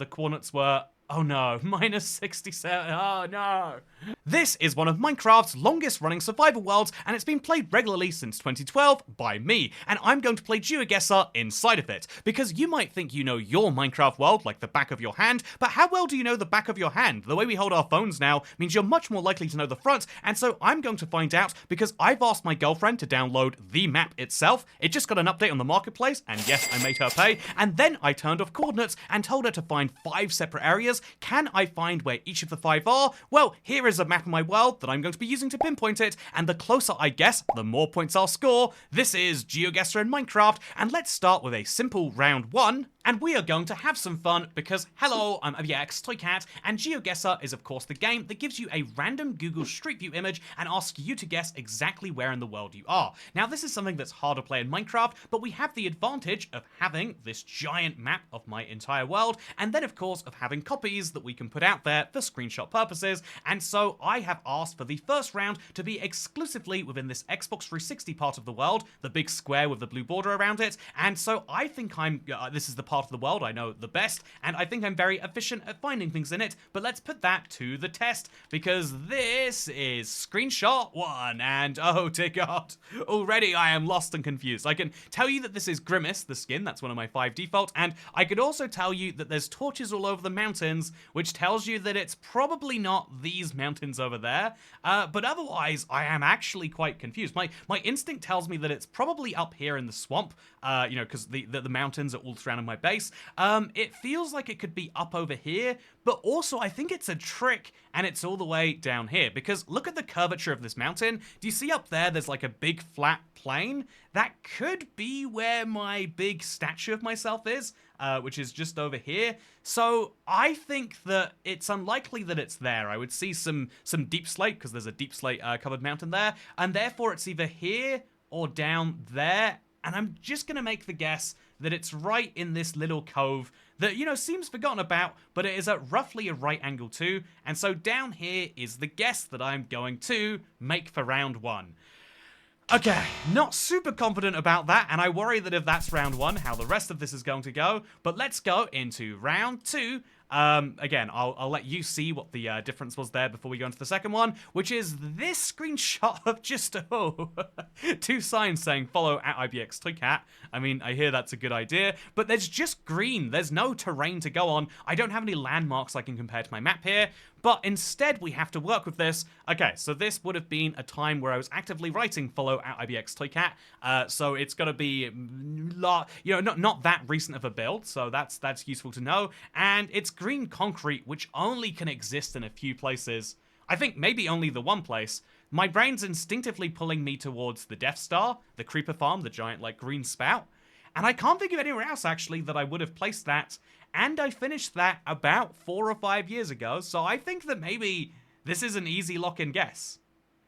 the coordinates were... Oh no, -67, oh no. This is one of Minecraft's longest running survival worlds, and it's been played regularly since 2012 by me, and I'm going to play Geoguessr inside of it, because you might think you know your Minecraft world like the back of your hand, but how well do you know the back of your hand? The way we hold our phones now means you're much more likely to know the front, and so I'm going to find out because I've asked my girlfriend to download the map itself. It just got an update on the marketplace, and yes, I made her pay, and then I turned off coordinates and told her to find 5 separate areas. Can I find where each of the 5 are? Well, here is a map of my world that I'm going to be using to pinpoint it, and the closer I guess, the more points I'll score. This is Geoguessr in Minecraft, and let's start with a simple round 1. And we are going to have some fun because, hello, I'm ABX Toycat, and Geoguessr is of course the game that gives you a random Google Street View image and asks you to guess exactly where in the world you are. Now this is something that's hard to play in Minecraft, but we have the advantage of having this giant map of my entire world, and then of course of having copies that we can put out there for screenshot purposes, and so I have asked for the first round to be exclusively within this Xbox 360 part of the world, the big square with the blue border around it, and so I think this is the part of the world I know the best, and I think I'm very efficient at finding things in it, but let's put that to the test, because this is screenshot 1, and oh dear god, already I am lost and confused. I can tell you that this is Grimace, the skin, that's one of my 5 default, and I could also tell you that there's torches all over the mountains, which tells you that it's probably not these mountains over there, but otherwise I am actually quite confused. My instinct tells me that it's probably up here in the swamp, you know, because the mountains are all surrounding my base. It feels like it could be up over here, but also I think it's a trick and it's all the way down here, because look at the curvature of this mountain. Do you see up there there's like a big flat plane? That could be where my big statue of myself is, which is just over here. So I think that it's unlikely that it's there. I would see some deep slate, because there's a deep slate covered mountain there, and therefore it's either here or down there, and I'm just gonna make the guess that it's right in this little cove that, you know, seems forgotten about, but it is at roughly a right angle too, and so down here is the guess that I'm going to make for round 1. Okay, not super confident about that, and I worry that if that's round 1, how the rest of this is going to go, but let's go into round 2. Again, I'll let you see what the difference was there before we go into the second one, which is this screenshot of just, 2 signs saying follow at IBX Toycat. I mean, I hear that's a good idea, but there's just green. There's no terrain to go on. I don't have any landmarks I can compare to my map here, but instead we have to work with this. Okay, so this would have been a time where I was actively writing follow at IBX Toycat, so it's got to be, you know, not that recent of a build, so that's useful to know, and it's green concrete, which only can exist in a few places. I think maybe only the one place. My brain's instinctively pulling me towards the Death Star, the creeper farm, the giant like green spout, and I can't think of anywhere else actually that I would have placed that, and I finished that about 4 or 5 years ago, so I think that maybe this is an easy lock-in guess.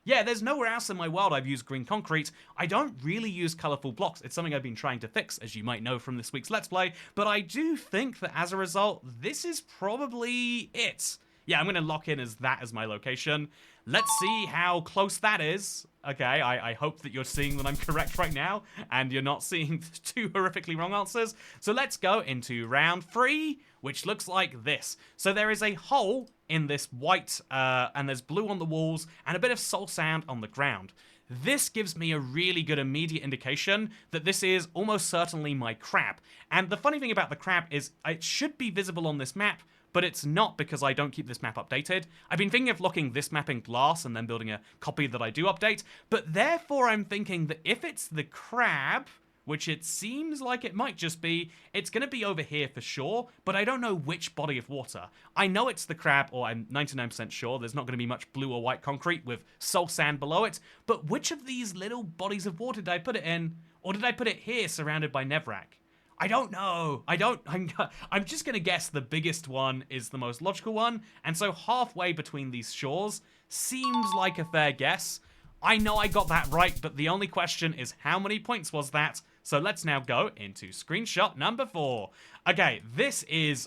Yeah, there's nowhere else in my world I've used green concrete. I don't really use colourful blocks. It's something I've been trying to fix, as you might know from this week's Let's Play, but I do think that as a result, this is probably it. Yeah, I'm going to lock in as that as my location. Let's see how close that is. Okay, I hope that you're seeing that I'm correct right now, and you're not seeing 2 horrifically wrong answers. So let's go into round 3, which looks like this. So there is a hole in this white, and there's blue on the walls, and a bit of soul sand on the ground. This gives me a really good immediate indication that this is almost certainly my crab. And the funny thing about the crab is it should be visible on this map, but it's not because I don't keep this map updated. I've been thinking of locking this map in glass and then building a copy that I do update, but therefore I'm thinking that if it's the crab, which it seems like it might just be, it's going to be over here for sure, but I don't know which body of water. I know it's the crab, or I'm 99% sure there's not going to be much blue or white concrete with soul sand below it, but which of these little bodies of water did I put it in? Or did I put it here surrounded by Nevrak? I don't know. I'm just going to guess the biggest one is the most logical one, and so halfway between these shores seems like a fair guess. I know I got that right, but the only question is how many points was that? So let's now go into screenshot number 4. Okay, this is...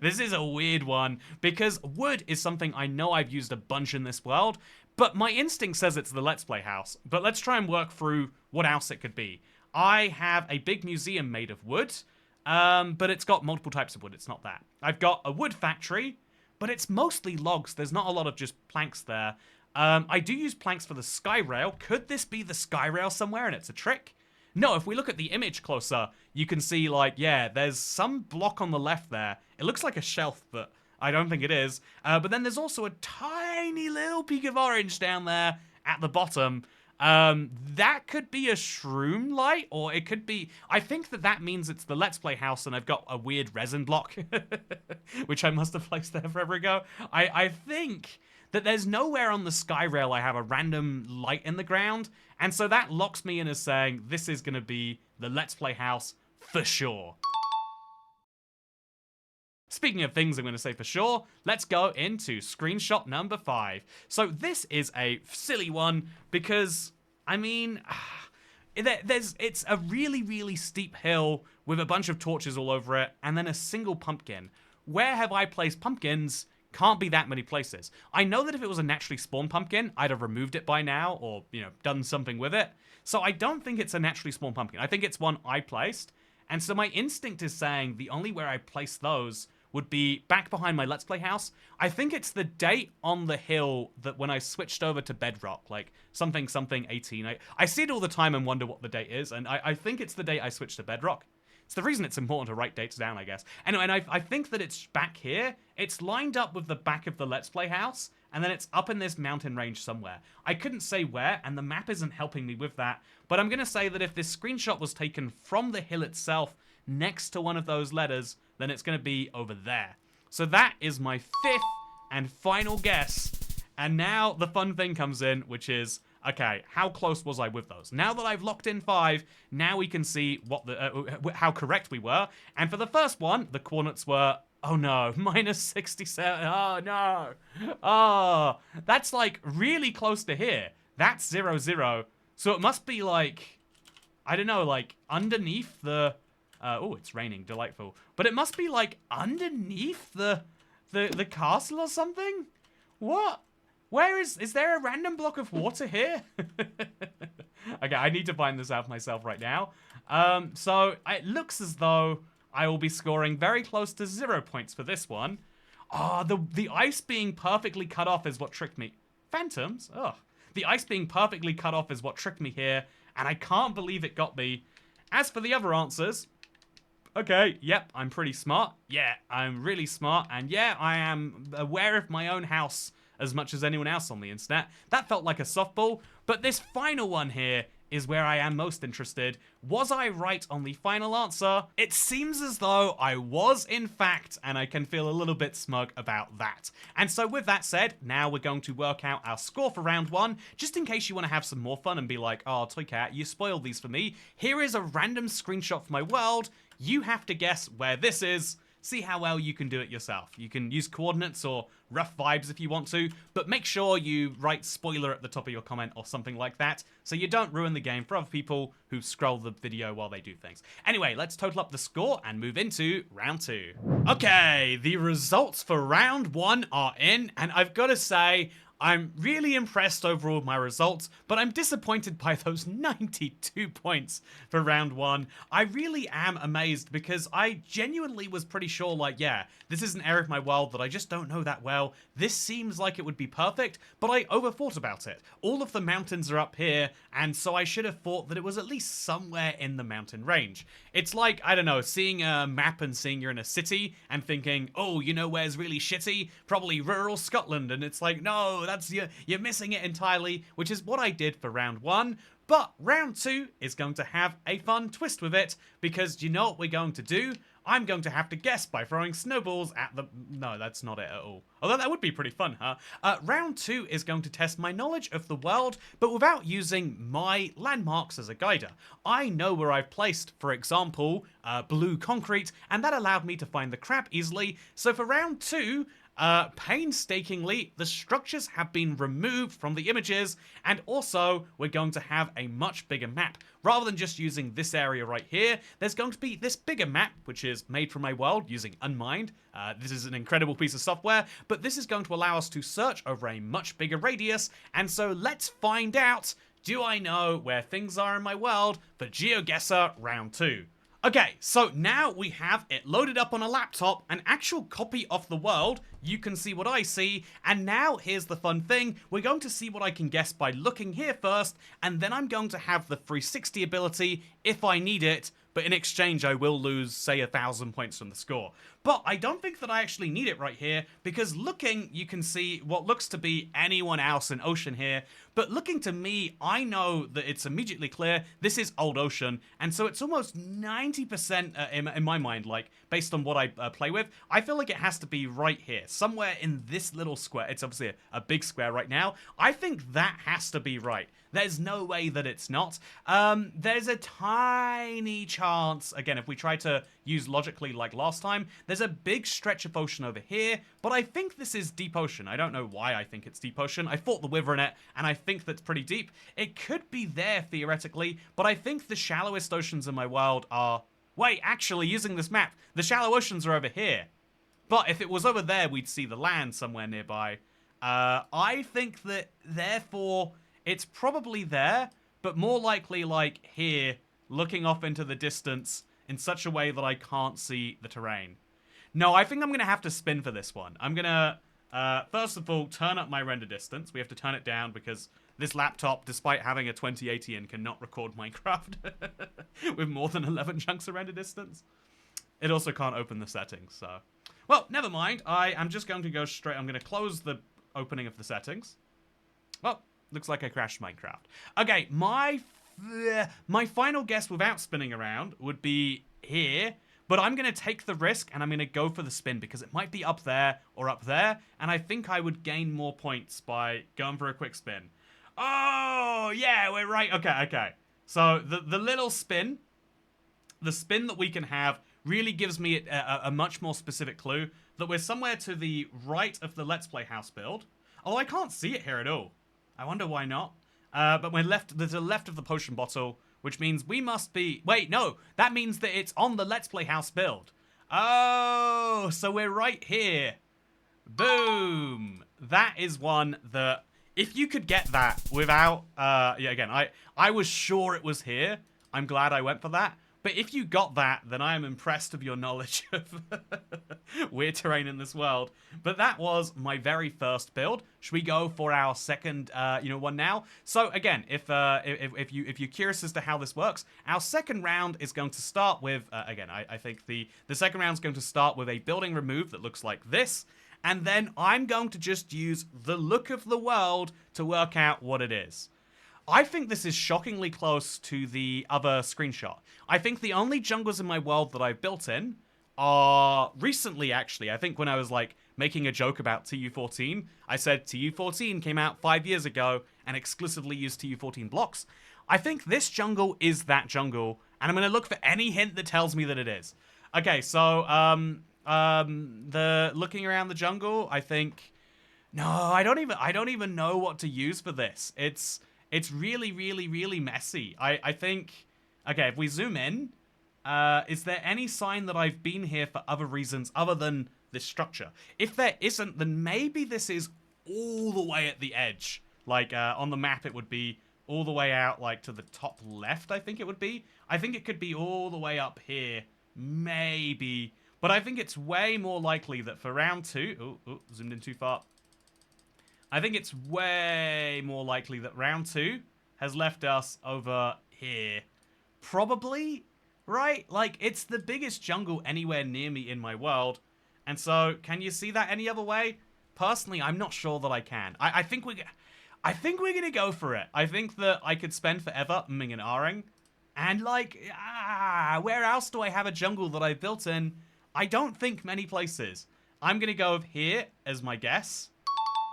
this is a weird one, because wood is something I know I've used a bunch in this world, but my instinct says it's the Let's Play house. But let's try and work through what else it could be. I have a big museum made of wood. But it's got multiple types of wood. It's not that. I've got a wood factory, but it's mostly logs. There's not a lot of just planks there. I do use planks for the sky rail. Could this be the sky rail somewhere and it's a trick? No, if we look at the image closer, you can see, like, yeah, there's some block on the left there. It looks like a shelf, but I don't think it is. But then there's also a tiny little peak of orange down there at the bottom. That could be a shroom light, or it could be... I think that means it's the Let's Play house, and I've got a weird resin block, which I must have placed there forever ago. I think that there's nowhere on the sky rail I have a random light in the ground, and so that locks me in as saying this is going to be the Let's Play house for sure. Speaking of things I'm going to say for sure, let's go into screenshot number 5. So this is a silly one because, I mean, it's a really, really steep hill with a bunch of torches all over it and then a single pumpkin. Where have I placed pumpkins? Can't be that many places. I know that if it was a naturally spawned pumpkin, I'd have removed it by now or, you know, done something with it. So I don't think it's a naturally spawned pumpkin. I think it's one I placed. And so my instinct is saying the only where I place those would be back behind my Let's Play house. I think it's the date on the hill that when I switched over to Bedrock, like something 18. I see it all the time and wonder what the date is, and I think it's the date I switched to Bedrock. It's the reason it's important to write dates down, I guess. Anyway, and I think that it's back here. It's lined up with the back of the Let's Play house, and then it's up in this mountain range somewhere. I couldn't say where, and the map isn't helping me with that, but I'm going to say that if this screenshot was taken from the hill itself, next to one of those letters, then it's going to be over there. So that is my 5th and final guess. And now the fun thing comes in, which is, okay, how close was I with those? Now that I've locked in 5, now we can see what how correct we were. And for the first one, the coordinates were, oh no, -67. Oh no. Oh, that's like really close to here. That's 0, 0. So it must be like, I don't know, like underneath the... oh, it's raining. Delightful. But it must be, like, underneath the castle or something? What? Where is there a random block of water here? Okay, I need to find this out myself right now. So, it looks as though I will be scoring very close to 0 points for this one. Oh, the ice being perfectly cut off is what tricked me. Phantoms? Ugh. The ice being perfectly cut off is what tricked me here, and I can't believe it got me. As for the other answers... Okay, yep, I'm pretty smart. Yeah, I'm really smart. And yeah, I am aware of my own house as much as anyone else on the internet. That felt like a softball. But this final one here is where I am most interested. Was I right on the final answer? It seems as though I was, in fact, and I can feel a little bit smug about that. And so with that said, now we're going to work out our score for round 1, just in case you want to have some more fun and be like, oh, Toycat, you spoiled these for me. Here is a random screenshot for my world. You have to guess where this is. See how well you can do it yourself. You can use coordinates or rough vibes if you want to, but make sure you write spoiler at the top of your comment or something like that, so you don't ruin the game for other people who scroll the video while they do things. Anyway, let's total up the score and move into round 2. Okay, the results for round 1 are in, and I've got to say, I'm really impressed overall with my results, but I'm disappointed by those 92 points for round 1. I really am amazed because I genuinely was pretty sure, like, yeah, this is an area of my world that I just don't know that well. This seems like it would be perfect, but I overthought about it. All of the mountains are up here, and so I should have thought that it was at least somewhere in the mountain range. It's like, I don't know, seeing a map and seeing you're in a city and thinking, oh, you know where's really shitty? Probably rural Scotland, and it's like, no, you're missing it entirely, which is what I did for round 1. But round 2 is going to have a fun twist with it, because do you know what we're going to do? I'm going to have to guess by throwing snowballs at the... No, that's not it at all. Although that would be pretty fun, huh? Round 2 is going to test my knowledge of the world, but without using my landmarks as a guider. I know where I've placed, for example, blue concrete, and that allowed me to find the crap easily. So for round 2... painstakingly, the structures have been removed from the images, and also we're going to have a much bigger map. Rather than just using this area right here, there's going to be this bigger map, which is made from my world using Unmined. This is an incredible piece of software, but this is going to allow us to search over a much bigger radius, and so let's find out, do I know where things are in my world for Geoguessr round 2? Okay, so now we have it loaded up on a laptop, an actual copy of the world. You can see what I see, and now here's the fun thing. We're going to see what I can guess by looking here first, and then I'm going to have the 360 ability if I need it, but in exchange I will lose, say, 1,000 points from the score. But I don't think that I actually need it right here, because looking, you can see what looks to be anyone else in Ocean here, but looking to me, I know that it's immediately clear this is Old Ocean, and so it's almost 90% in my mind, like, based on what I play with. I feel like it has to be right here, somewhere in this little square. It's obviously a big square right now. I think that has to be right. There's no way that it's not. There's a tiny chance, again, if we try to use logically like last time, there's a big stretch of ocean over here, but I think this is deep ocean. I don't know why I think it's deep ocean. I fought the Wyvern and I think that's pretty deep. It could be there, theoretically, but I think the shallowest oceans in my world are... Wait, actually, using this map, the shallow oceans are over here. But if it was over there, we'd see the land somewhere nearby. I think that, therefore... It's probably there, but more likely like here, looking off into the distance in such a way that I can't see the terrain. No, I think I'm going to have to spin for this one. I'm going to, first of all, turn up my render distance. We have to turn it down because this laptop, despite having a 2080 in, cannot record Minecraft with more than 11 chunks of render distance. It also can't open the settings, so... Well, never mind. I am just going to go straight... I'm going to close the opening of the settings. Well... Looks like I crashed Minecraft. Okay, my final guess without spinning around would be here, but I'm going to take the risk and I'm going to go for the spin because it might be up there or up there, and I think I would gain more points by going for a quick spin. Oh, yeah, we're right. Okay. So the little spin, the spin that we can have really gives me a much more specific clue that we're somewhere to the right of the Let's Play house build. Oh, I can't see it here at all. I wonder why not. But we're left to the left of the potion bottle, which means we must be... Wait, no. That means that it's on the Let's Play house build. Oh, so we're right here. Boom. That is one that... If you could get that without... yeah, again, I was sure it was here. I'm glad I went for that. But if you got that, then I am impressed with your knowledge of weird terrain in this world. But that was my very first build. Should we go for our second, one now? So again, if you're curious as to how this works, our second round is going to start with, again, I think the second round is going to start with a building remove that looks like this. And then I'm going to just use the look of the world to work out what it is. I think this is shockingly close to the other screenshot. I think the only jungles in my world that I've built in are recently, actually. I think when I was, like, making a joke about TU14, I said TU14 came out 5 years ago and exclusively used TU14 blocks. I think this jungle is that jungle, and I'm going to look for any hint that tells me that it is. Okay, so, the looking around the jungle, I think... No, I don't even know what to use for this. It's really, really, really messy. I think... Okay, if we zoom in, is there any sign that I've been here for other reasons other than this structure? If there isn't, then maybe this is all the way at the edge. Like, on the map, it would be all the way out, like, to the top left, I think it would be. I think it could be all the way up here. Maybe. But I think it's way more likely that for round 2... Oh, zoomed in too far. I think it's way more likely that round 2 has left us over here. Probably, right? Like, it's the biggest jungle anywhere near me in my world. And so, can you see that any other way? Personally, I'm not sure that I can. I think we're going to go for it. I think that I could spend forever umming and ahhing. And, like, where else do I have a jungle that I built in? I don't think many places. I'm going to go with here as my guess.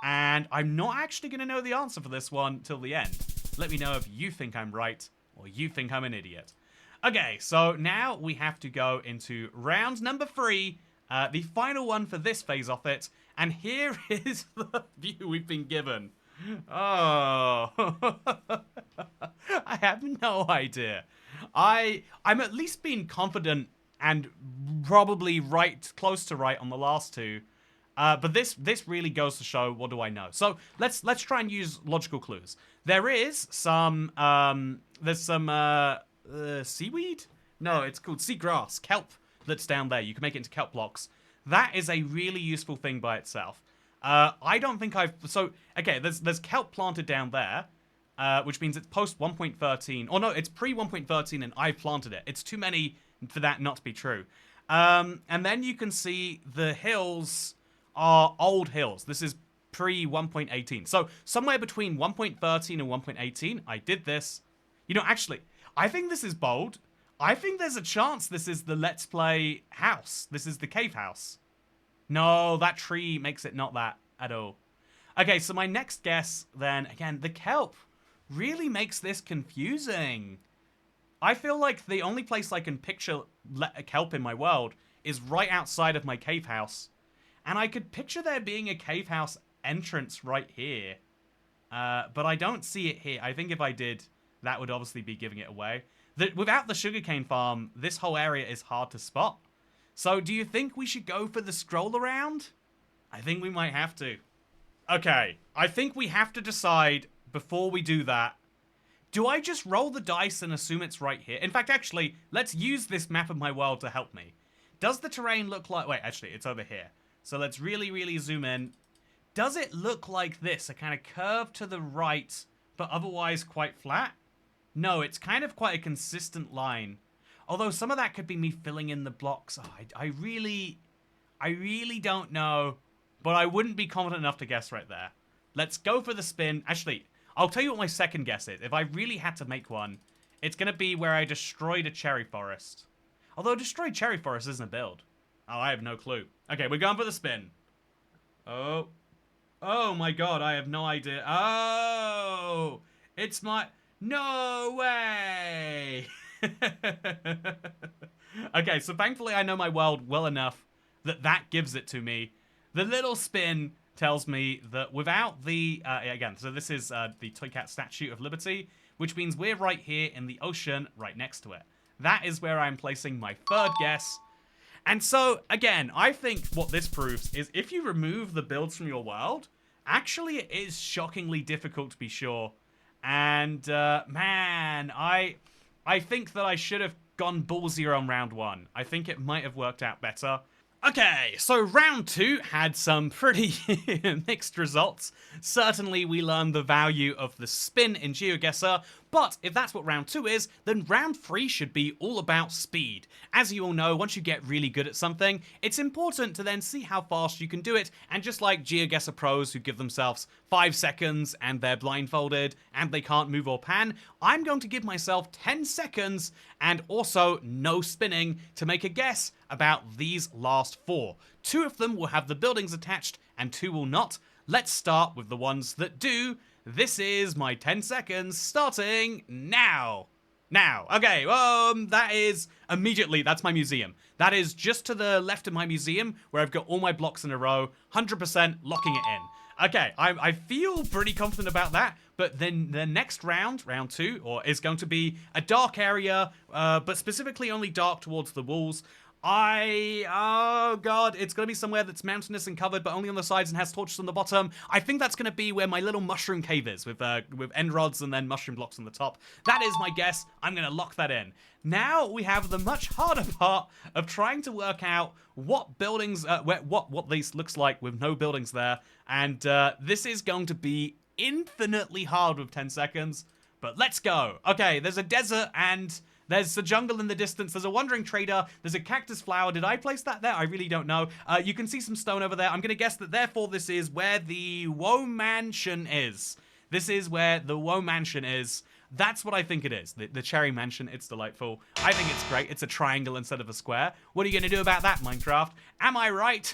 And I'm not actually going to know the answer for this one till the end. Let me know if you think I'm right or you think I'm an idiot. Okay, so now we have to go into round number 3, the final one for this phase of it. And here is the view we've been given. Oh, I have no idea. I'm at least being confident and probably right, close to right on the last two. But this really goes to show what do I know. So let's try and use logical clues. There is some there's some seaweed No, it's called seagrass, kelp that's down there. You can make it into kelp blocks. That is a really useful thing by itself. I don't think I've... So, okay, there's kelp planted down there, which means it's post 1.13. Or no, it's pre 1.13 and I've planted it. It's too many for that not to be true. And then you can see the hills are old hills. This is pre 1.18. So somewhere between 1.13 and 1.18, I did this. You know, actually, I think this is bold. I think there's a chance this is the Let's Play house. This is the cave house. No, that tree makes it not that at all. Okay, so my next guess then, again, the kelp really makes this confusing. I feel like the only place I can picture a kelp in my world is right outside of my cave house. And I could picture there being a cave house entrance right here. But I don't see it here. I think if I did, that would obviously be giving it away. Without the sugarcane farm, this whole area is hard to spot. So do you think we should go for the scroll around? I think we might have to. Okay, I think we have to decide before we do that. Do I just roll the dice and assume it's right here? In fact, actually, let's use this map of my world to help me. Does the terrain look like... Wait, actually, it's over here. So let's really, really zoom in. Does it look like this? A kind of curve to the right, but otherwise quite flat? No, it's kind of quite a consistent line. Although some of that could be me filling in the blocks. Oh, I really don't know. But I wouldn't be confident enough to guess right there. Let's go for the spin. Actually, I'll tell you what my second guess is. If I really had to make one, it's going to be where I destroyed a cherry forest. Although destroyed cherry forest isn't a build. Oh, I have no clue. Okay, we're going for the spin. Oh. Oh my god, I have no idea. Oh! It's my... No way! Okay, so thankfully I know my world well enough that that gives it to me. The little spin tells me that without the... again, so this is the Toy Cat Statue of Liberty, which means we're right here in the ocean right next to it. That is where I'm placing my third guess. And so, again, I think what this proves is if you remove the builds from your world, actually it is shockingly difficult to be sure. And, man, I think that I should have gone ballsy on round one. I think it might have worked out better. Okay, so round two had some pretty mixed results. Certainly we learned the value of the spin in Geoguessr, but if that's what round two is, then round three should be all about speed. As you all know, once you get really good at something, it's important to then see how fast you can do it, and just like Geoguessr pros who give themselves 5 seconds and they're blindfolded and they can't move or pan, I'm going to give myself 10 seconds and also no spinning to make a guess about these last 4. 2 of them will have the buildings attached and 2 will not. Let's start with the ones that do. This is my 10 seconds starting now. Okay, that is immediately, that's my museum. That is just to the left of my museum where I've got all my blocks in a row, 100% locking it in. Okay, I feel pretty confident about that, but then the next round, round 2, is going to be a dark area, but specifically only dark towards the walls. Oh god, it's going to be somewhere that's mountainous and covered, but only on the sides and has torches on the bottom. I think that's going to be where my little mushroom cave is, with end rods and then mushroom blocks on the top. That is my guess. I'm going to lock that in. Now we have the much harder part of trying to work out what buildings, what this looks like with no buildings there. And this is going to be infinitely hard with 10 seconds, but let's go. Okay, there's a desert and... there's a jungle in the distance. There's a wandering trader. There's a cactus flower. Did I place that there? I really don't know. You can see some stone over there. I'm going to guess that therefore this is where the Woe Mansion is. This is where the Woe Mansion is. That's what I think it is. The Cherry Mansion. It's delightful. I think it's great. It's a triangle instead of a square. What are you going to do about that, Minecraft? Am I right?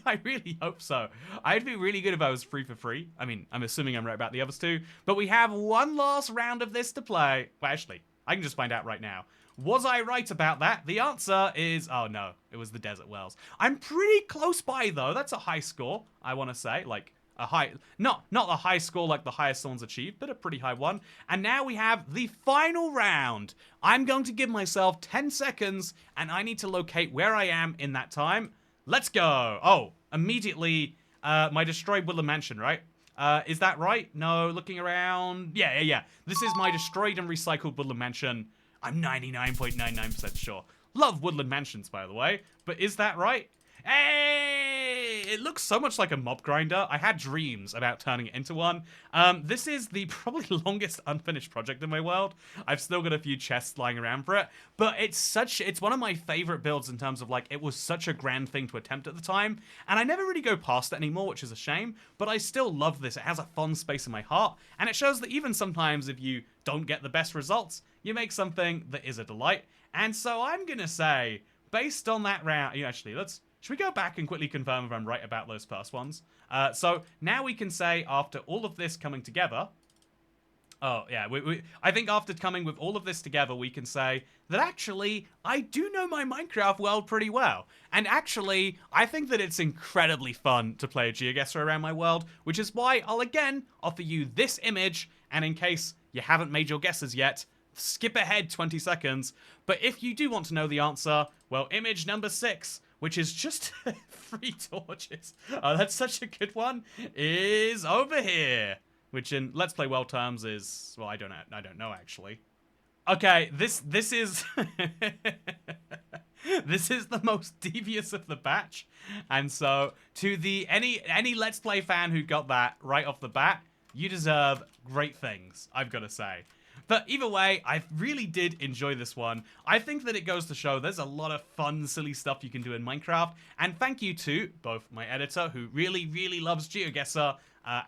I really hope so. I'd be really good if I was free for free. I mean, I'm assuming I'm right about the others too. But we have one last round of this to play. Well, actually... I can just find out right now. Was I right about that? The answer is... oh, no. It was the Desert Wells. I'm pretty close by, though. That's a high score, I want to say. Like, a high... Not a high score like the highest someone's achieved, but a pretty high one. And now we have the final round. I'm going to give myself 10 seconds, and I need to locate where I am in that time. Let's go. Oh, immediately, my destroyed Woodland Mansion, right? Is that right? No, looking around. Yeah. This is my destroyed and recycled Woodland Mansion. I'm 99.99% sure. Love Woodland Mansions, by the way. But is that right? Hey! It looks so much like a mob grinder. I had dreams about turning it into one. This is the probably longest unfinished project in my world. I've still got a few chests lying around for it. But it's one of my favorite builds in terms of, like, it was such a grand thing to attempt at the time. And I never really go past it anymore, which is a shame. But I still love this. It has a fond space in my heart. And it shows that even sometimes if you don't get the best results, you make something that is a delight. And so I'm going to say, based on that round... Actually, should we go back and quickly confirm if I'm right about those first ones? So now we can say, after all of this coming together... Oh, yeah, I think after coming with all of this together, we can say that actually, I do know my Minecraft world pretty well. And actually, I think that it's incredibly fun to play a Geoguessr around my world, which is why I'll again offer you this image, and in case you haven't made your guesses yet, skip ahead 20 seconds. But if you do want to know the answer, well, image number 6, which is just 3 torches. Oh, that's such a good one, is over here. Which in Let's Play World terms is, well, I don't know actually. Okay, this is this is the most devious of the batch. And so to any Let's Play fan who got that right off the bat, you deserve great things, I've got to say. But either way, I really did enjoy this one. I think that it goes to show there's a lot of fun, silly stuff you can do in Minecraft. And thank you to both my editor, who really, really loves Geoguessr,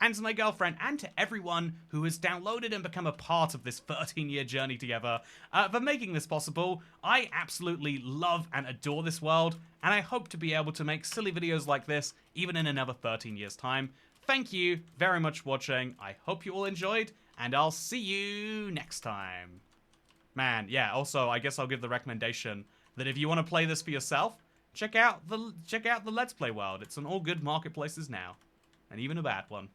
and to my girlfriend, and to everyone who has downloaded and become a part of this 13-year journey together, for making this possible. I absolutely love and adore this world, and I hope to be able to make silly videos like this even in another 13 years' time. Thank you very much for watching. I hope you all enjoyed, and I'll see you next time. Man, yeah, also, I guess I'll give the recommendation that if you want to play this for yourself, check out the Let's Play world. It's on all good marketplaces now. And even a bad one.